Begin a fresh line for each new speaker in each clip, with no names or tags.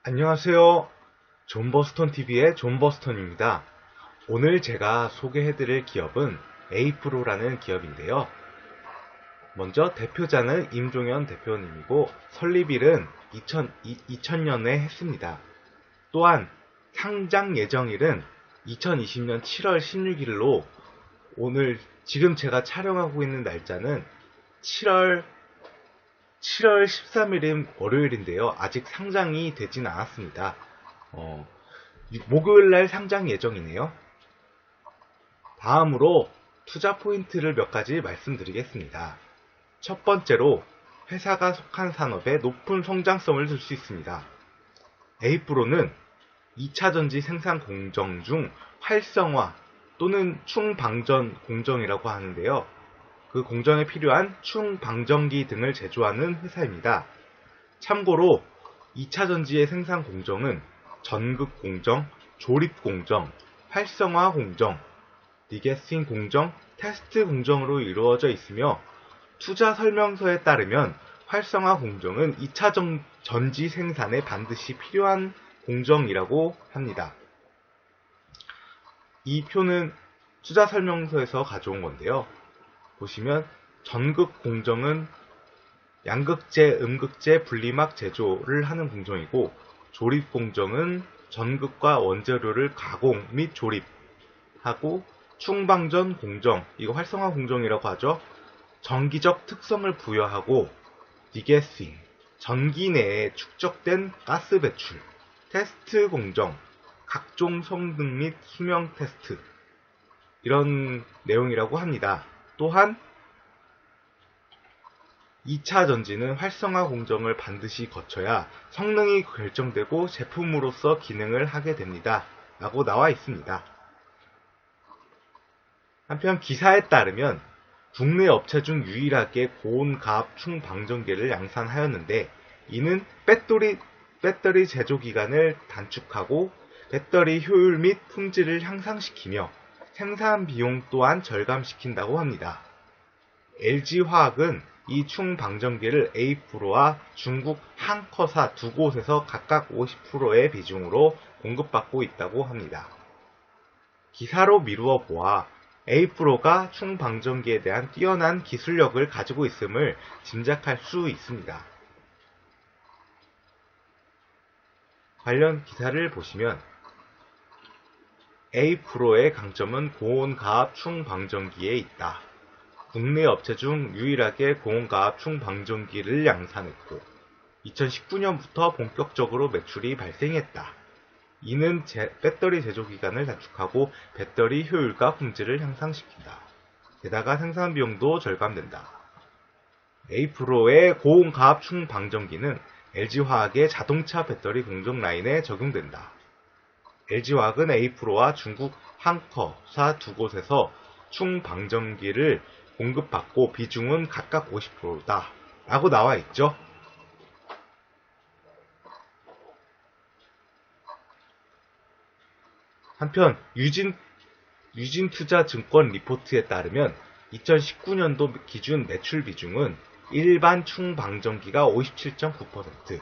안녕하세요. 존버스턴TV의 존버스턴입니다. 오늘 제가 소개해드릴 기업은 에이프로라는 기업인데요. 먼저 대표자는 임종현 대표님이고 설립일은 2000년에 했습니다. 또한 상장 예정일은 2020년 7월 16일로 지금 제가 촬영하고 있는 날짜는 7월 13일인 월요일인데요. 아직 상장이 되진 않았습니다. 목요일날 상장 예정이네요. 다음으로 투자 포인트를 몇 가지 말씀드리겠습니다. 첫 번째로 회사가 속한 산업에 높은 성장성을 줄 수 있습니다. 에이프로는 2차전지 생산 공정 중 활성화 또는 충방전 공정이라고 하는데요. 그 공정에 필요한 충방전기 등을 제조하는 회사입니다. 참고로 2차전지의 생산 공정은 전극 공정, 조립 공정, 활성화 공정, 리게싱 공정, 테스트 공정으로 이루어져 있으며 투자 설명서에 따르면 활성화 공정은 2차 전지 생산에 반드시 필요한 공정이라고 합니다. 이 표는 투자 설명서에서 가져온 건데요. 보시면 전극 공정은 양극재, 음극재, 분리막 제조를 하는 공정이고 조립 공정은 전극과 원재료를 가공 및 조립하고 충방전 공정, 이거 활성화 공정이라고 하죠. 전기적 특성을 부여하고 디게싱, 전기 내에 축적된 가스 배출, 테스트 공정, 각종 성능 및 수명 테스트 이런 내용이라고 합니다. 또한 2차 전지는 활성화 공정을 반드시 거쳐야 성능이 결정되고 제품으로서 기능을 하게 됩니다. 라고 나와 있습니다. 한편 기사에 따르면 국내 업체 중 유일하게 고온가압 충방전기를 양산하였는데 이는 배터리 제조 기간을 단축하고 배터리 효율 및 품질을 향상시키며 생산 비용 또한 절감시킨다고 합니다. LG화학은 이 충방전기를 에이프로와 중국 한커사 두 곳에서 각각 50%의 비중으로 공급받고 있다고 합니다. 기사로 미루어 보아 에이프로가 충방전기에 대한 뛰어난 기술력을 가지고 있음을 짐작할 수 있습니다. 관련 기사를 보시면 에이프로의 강점은 고온가압 충방전기에 있다. 국내 업체 중 유일하게 고온가압 충방전기를 양산했고 2019년부터 본격적으로 매출이 발생했다. 이는 배터리 제조 기간을 단축하고 배터리 효율과 품질을 향상시킨다. 게다가 생산 비용도 절감된다. 에이프로의 고온가압 충방전기는 LG화학의 자동차 배터리 공정 라인에 적용된다. LG화학은 에이프로와 중국 한커사 두 곳에서 충방전기를 공급받고 비중은 각각 50%다. 라고 나와 있죠. 한편 유진투자증권 리포트에 따르면 2019년도 기준 매출 비중은 일반 충방전기가 57.9%,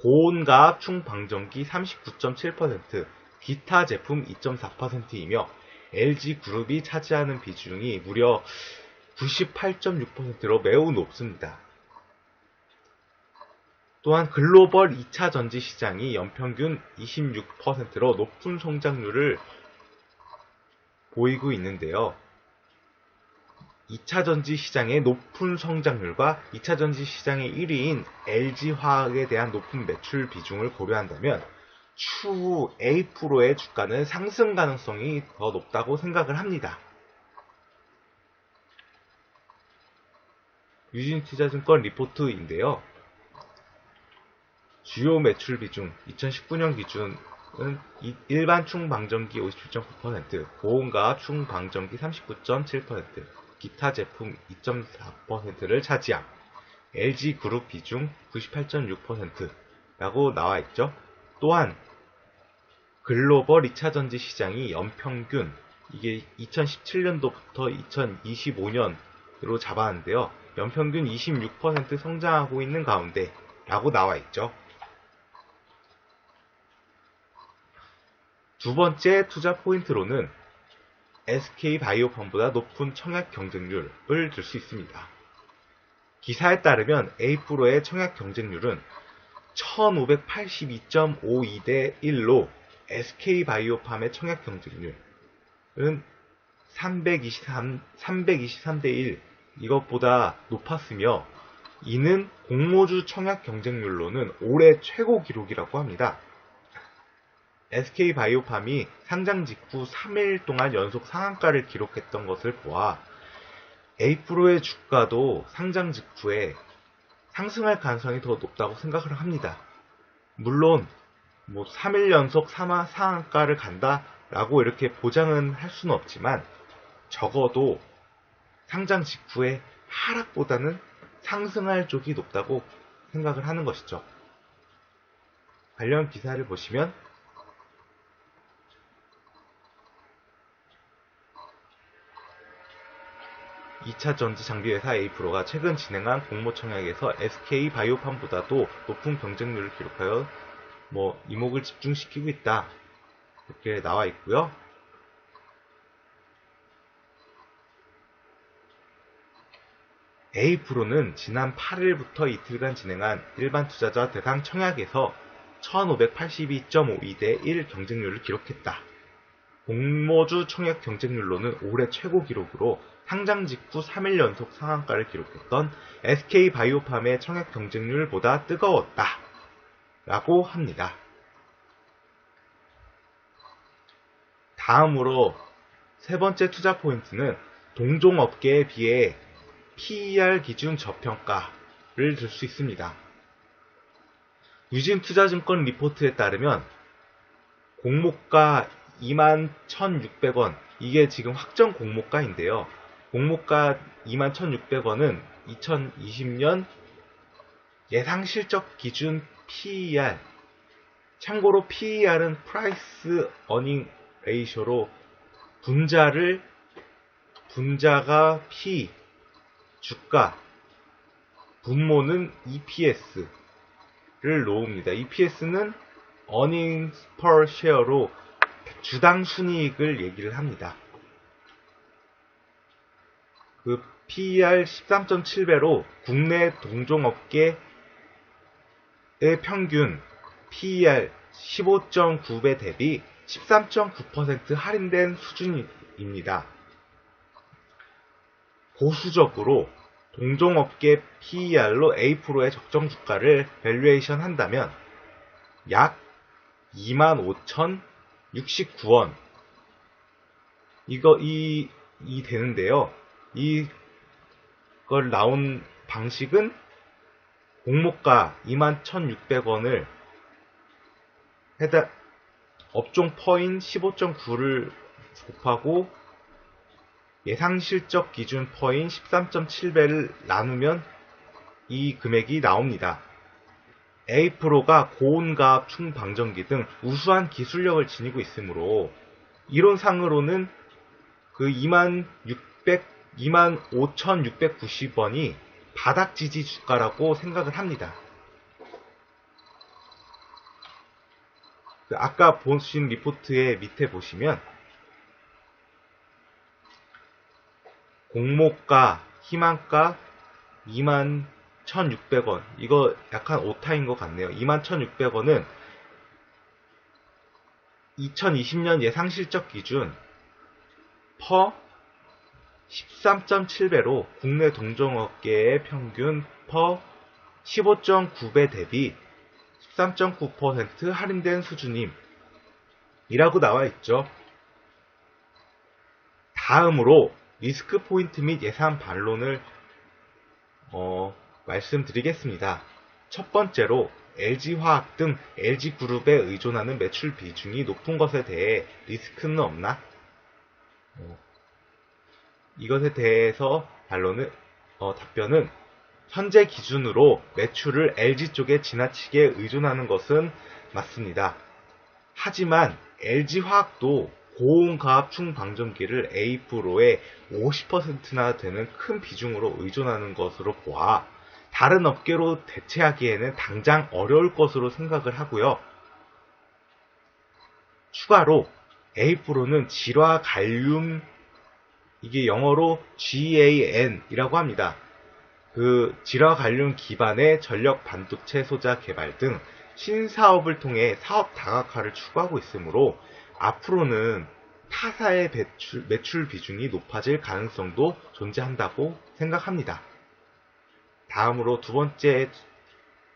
고온가압 충방전기 39.7%, 기타 제품 2.4%이며 LG그룹이 차지하는 비중이 무려 98.6%로 매우 높습니다. 또한 글로벌 2차 전지 시장이 연평균 26%로 높은 성장률을 보이고 있는데요. 2차 전지 시장의 높은 성장률과 2차 전지 시장의 1위인 LG화학에 대한 높은 매출 비중을 고려한다면 추후 에이프로의 주가는 상승 가능성이 더 높다고 생각을 합니다. 유진투자증권 리포트인데요. 주요 매출 비중 2019년 기준은 일반 충방전기 57.9%, 고온가압 충방전기 39.7%, 기타 제품 2.4%를 차지함. LG그룹 비중 98.6%라고 나와 있죠. 또한 글로벌 2차전지 시장이 연평균 이게 2017년도부터 2025년으로 잡았는데요. 연평균 26% 성장하고 있는 가운데 라고 나와 있죠. 두 번째 투자 포인트로는 SK바이오팜보다 높은 청약 경쟁률을 들 수 있습니다. 기사에 따르면 에이프로의 청약 경쟁률은 1582.52대 1로 SK바이오팜의 청약 경쟁률은 323대 1, 이것보다 높았으며 이는 공모주 청약 경쟁률로는 올해 최고 기록이라고 합니다. SK바이오팜이 상장 직후 3일 동안 연속 상한가를 기록했던 것을 보아 에이프로의 주가도 상장 직후에 상승할 가능성이 더 높다고 생각을 합니다. 물론 3일 연속 상한가를 간다라고 이렇게 보장은 할 수는 없지만 적어도 상장 직후에 하락보다는 상승할 쪽이 높다고 생각을 하는 것이죠. 관련 기사를 보시면 2차 전지 장비 회사 에이프로가 최근 진행한 공모 청약에서 SK바이오팜보다도 높은 경쟁률을 기록하여 이목을 집중시키고 있다. 이렇게 나와 있고요. 에이프로는 지난 8일부터 이틀간 진행한 일반 투자자 대상 청약에서 1582.52대 1 경쟁률을 기록했다. 공모주 청약 경쟁률로는 올해 최고 기록으로 상장 직후 3일 연속 상한가를 기록했던 SK바이오팜의 청약 경쟁률보다 뜨거웠다. 라고 합니다. 다음으로 세 번째 투자 포인트는 동종업계에 비해 PER 기준 저평가를 들 수 있습니다. 유진투자증권 리포트에 따르면 공모가 21,600원, 이게 지금 확정 공모가인데요. 공모가 21,600원은 2020년 예상 실적 기준 PER, 참고로 PER은 프라이스 어닝 레이쇼로 분자가 P, 주가, 분모는 EPS를 놓습니다. EPS는 earnings per share로 주당 순이익을 얘기를 합니다. 그 PER 13.7배로 국내 동종업계의 평균 PER 15.9배 대비 13.9% 할인된 수준입니다. 보수적으로 동종업계 PER로 A%의 적정 주가를 밸류에이션 한다면 약 25,069원 이 되는데요. 이걸 나온 방식은 공모가 21,600원을 업종 퍼인 15.9를 곱하고 예상 실적 기준 퍼인 13.7배를 나누면 이 금액이 나옵니다. A%가 고온가압 충방전기 등 우수한 기술력을 지니고 있으므로 이론상으로는 그 25,690원이 바닥 지지 주가라고 생각을 합니다. 아까 보신 리포트의 밑에 보시면 공모가, 희망가 21,600원, 이거 약간 오타인 것 같네요. 21,600원은 2020년 예상 실적 기준 퍼 13.7배로 국내 동종업계의 평균 퍼 15.9배 대비 13.9% 할인된 수준임 이라고 나와 있죠. 다음으로 리스크 포인트 및 예상 반론을 말씀드리겠습니다. 첫 번째로 LG화학 등 LG그룹에 의존하는 매출 비중이 높은 것에 대해 리스크는 없나? 이것에 대해서 답변은 현재 기준으로 매출을 LG 쪽에 지나치게 의존하는 것은 맞습니다. 하지만 LG화학도 고온가압 충방전기를 A%의 50%나 되는 큰 비중으로 의존하는 것으로 보아 다른 업계로 대체하기에는 당장 어려울 것으로 생각을 하고요. 추가로 A-프로는 질화 갈륨, 이게 영어로 GAN이라고 합니다. 그 질화 갈륨 기반의 전력 반도체 소자 개발 등 신사업을 통해 사업 다각화를 추구하고 있으므로 앞으로는 타사의 매출 비중이 높아질 가능성도 존재한다고 생각합니다. 다음으로 두 번째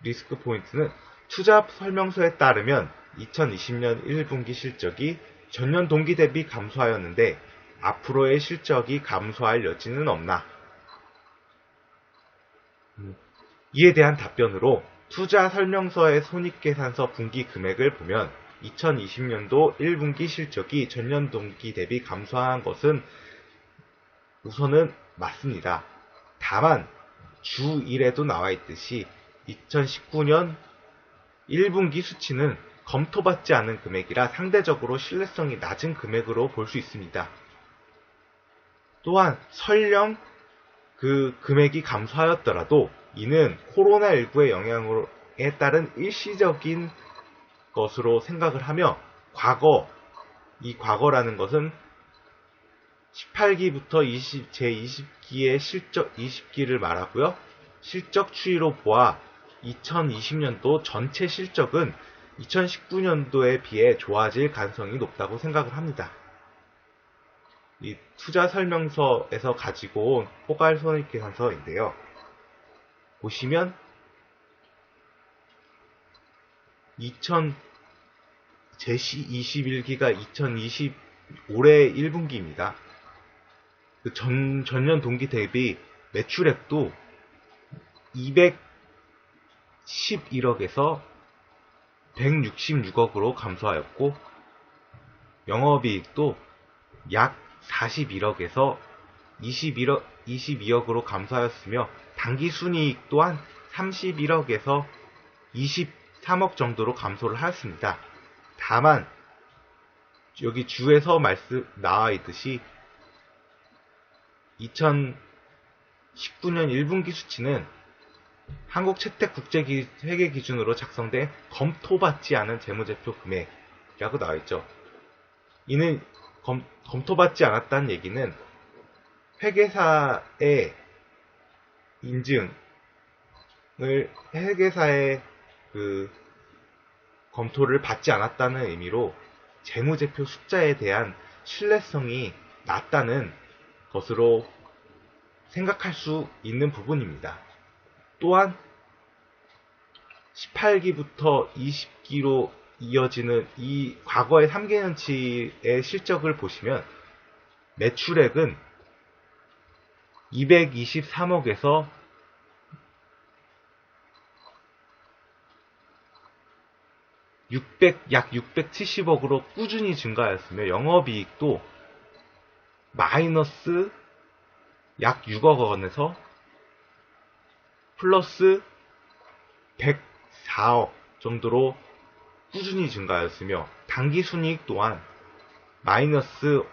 리스크 포인트는 투자 설명서에 따르면 2020년 1분기 실적이 전년 동기 대비 감소하였는데 앞으로의 실적이 감소할 여지는 없나? 이에 대한 답변으로 투자 설명서의 손익계산서 분기 금액을 보면 2020년도 1분기 실적이 전년 동기 대비 감소한 것은 우선은 맞습니다. 다만 주 1에도 나와 있듯이 2019년 1분기 수치는 검토받지 않은 금액이라 상대적으로 신뢰성이 낮은 금액으로 볼 수 있습니다. 또한 설령 그 금액이 감소하였더라도 이는 코로나19의 영향에 따른 일시적인 것으로 생각을 하며 이 과거라는 것은 18기부터 제20기의 실적 20기를 말하고요. 실적 추이로 보아 2020년도 전체 실적은 2019년도에 비해 좋아질 가능성이 높다고 생각을 합니다. 이 투자 설명서에서 가지고 온 포괄 손익계산서인데요. 보시면 제21기가 2020 올해 1분기입니다. 그 전년 동기 대비 매출액도 211억에서 166억으로 감소하였고 영업이익도 약 41억에서 22억으로 감소하였으며 당기순이익 또한 31억에서 23억 정도로 감소를 하였습니다. 다만 여기 주에서 나와 있듯이 2019년 1분기 수치는 한국채택국제회계 기준으로 작성된 검토받지 않은 재무제표 금액이라고 나와 있죠. 이는 검토받지 않았다는 얘기는 회계사의 회계사의 검토를 받지 않았다는 의미로 재무제표 숫자에 대한 신뢰성이 낮다는 것으로 생각할 수 있는 부분입니다. 또한 18기부터 20기로 이어지는 이 과거의 3개년치의 실적을 보시면 매출액은 223억에서 약 670억으로 꾸준히 증가하였으며 영업이익도 마이너스 약 6억 원에서 플러스 104억 정도로 꾸준히 증가하였으며 당기순이익 또한 마이너스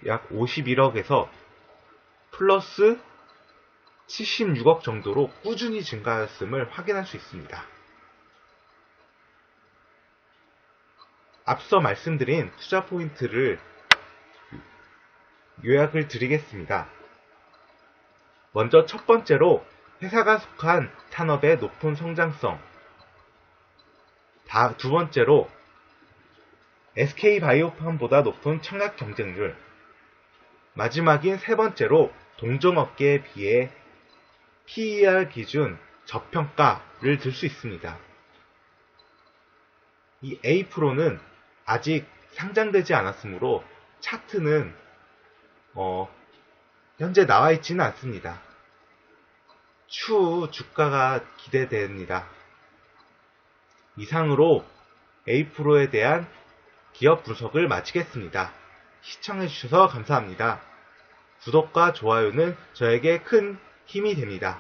약 51억에서 플러스 76억 정도로 꾸준히 증가하였음을 확인할 수 있습니다. 앞서 말씀드린 투자 포인트를 요약을 드리겠습니다. 먼저 첫 번째로 회사가 속한 산업의 높은 성장성, 두 번째로 SK바이오팜보다 높은 청약 경쟁률, 마지막인 세 번째로 동종업계에 비해 PER 기준 저평가를 들 수 있습니다. 이 A-프로는 아직 상장되지 않았으므로 차트는 현재 나와 있지는 않습니다. 추후 주가가 기대됩니다. 이상으로 A-프로에 대한 기업 분석을 마치겠습니다. 시청해주셔서 감사합니다. 구독과 좋아요는 저에게 큰 힘이 됩니다.